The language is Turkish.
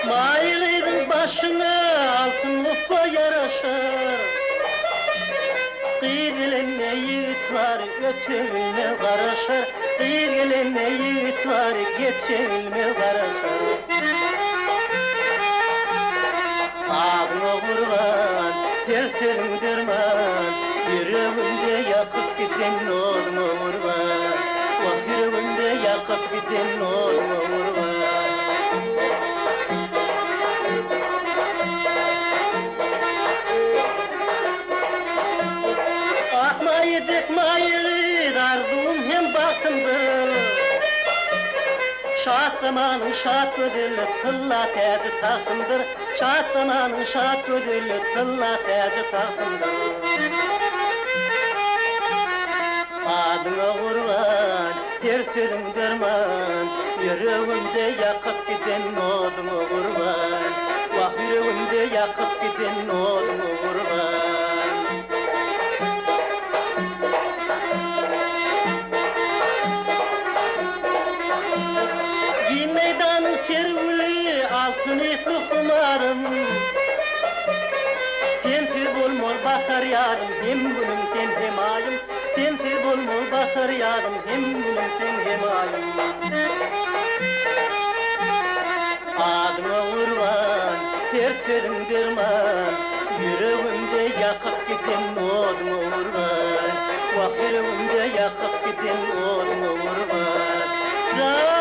Mailin başına altın lupa yaraşır. Kıyıgelen ne yiğit var, götürülme karaşır. Kıyıgelen ne yiğit var, geçilme karaşır. Ağına kurban, terterim derman. Yüreğimde yakıp giden nurma kurban. Vah yüreğimde yakıp giden nurma kurban. Yedik mayır, arzum hem baktımdır. Şahat zamanın şahat ödüllü, tılla tezi tahtımdır. Şahat zamanın şahat ödüllü, tılla tezi tahtımdır. Adına kurban, terterim derman. Yüreğimde yakıp giden odunu kurban. Vah yüreğimde yakıp giden odunu kurban. Altın ipli kumarım, sensiz bulmur bakar yarım, hem gülüm sen hem ayım. Sensiz bulmur bakar yarım, hem gülüm sen hem ayım. Adına kurban, terterim derman. Yüreğimde yakıp giden odunu kurban. Vah yüreğimde yakıp giden odunu kurban.